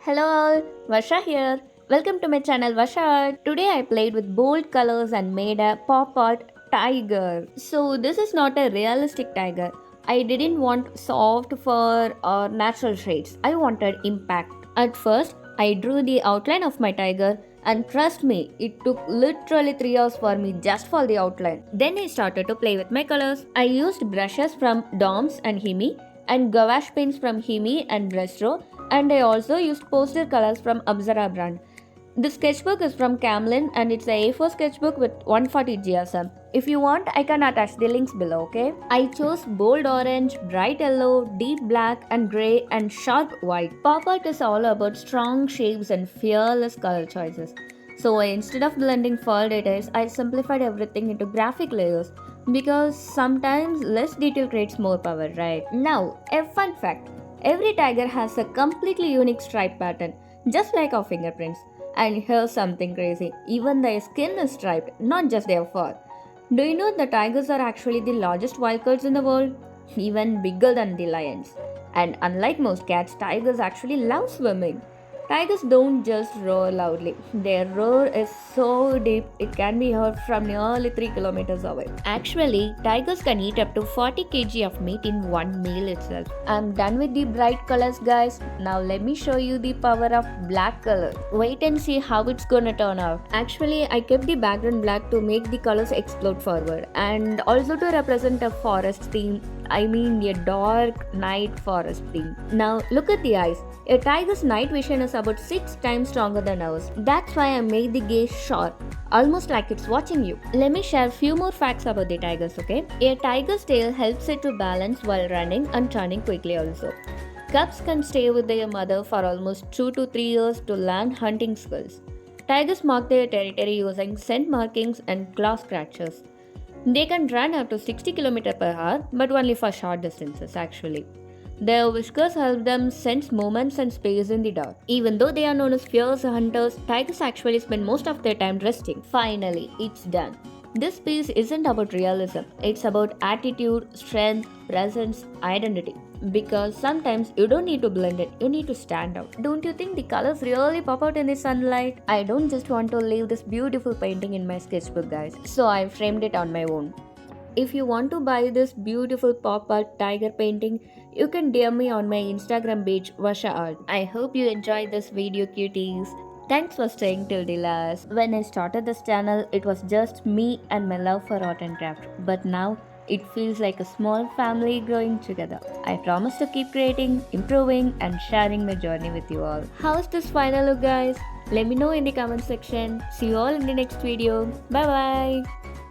Hello all, Varsha here. Welcome to my channel Varsartz. Today I played with bold colors and made a pop art tiger. So this is not a realistic tiger. I didn't want soft fur or natural shades. I wanted impact. At first, I drew the outline of my tiger and trust me, it took literally 3 hours for me just for the outline. Then I started to play with my colors. I used brushes from Doms and Himi and gouache paints from Himi and Brestro, and I also used poster colors from Apsara brand. The sketchbook is from Camlin and it's a A4 sketchbook with 140 GSM. If you want, I can attach the links below, okay? I chose bold orange, bright yellow, deep black and grey and sharp white. Pop art is all about strong shapes and fearless color choices. So instead of blending fall details, I simplified everything into graphic layers because sometimes less detail creates more power, right? Now, a fun fact. Every tiger has a completely unique stripe pattern, just like our fingerprints. And here's something crazy, even their skin is striped, not just their fur. Do you know the tigers are actually the largest wildcats in the world? Even bigger than the lions. And unlike most cats, tigers actually love swimming. Tigers don't just roar loudly. Their roar is so deep it can be heard from nearly 3 kilometers away. Actually, tigers can eat up to 40 kg of meat in one meal itself. I'm done with the bright colors, guys. Now let me show you the power of black color. Wait and see how it's gonna turn out. Actually, I kept the background black to make the colors explode forward and also to represent a forest theme. I mean a dark night forest theme. Now look at the eyes. A tiger's night vision is about 6 times stronger than ours. That's why I made the gaze sharp, almost like it's watching you. Let me share few more facts about the tigers, okay? A tiger's tail helps it to balance while running and turning quickly also. Cubs can stay with their mother for almost 2 to 3 years to learn hunting skills. Tigers mark their territory using scent markings and claw scratches. They can run up to 60 km per hour, but only for short distances actually. Their whiskers help them sense movements and space in the dark. Even though they are known as fierce hunters, tigers actually spend most of their time resting. Finally, it's done. This piece isn't about realism, it's about attitude, strength, presence, identity. Because sometimes you don't need to blend it, you need to stand out. Don't you think the colors really pop out in the sunlight? I don't just want to leave this beautiful painting in my sketchbook, guys. So I framed it on my own. If you want to buy this beautiful pop art tiger painting, you can DM me on my Instagram page Varsartz. I hope you enjoyed this video, cuties. Thanks for staying till the last. When I started this channel, it was just me and my love for art and craft. But now, it feels like a small family growing together. I promise to keep creating, improving and sharing my journey with you all. How's this final look, guys? Let me know in the comment section. See you all in the next video. Bye bye.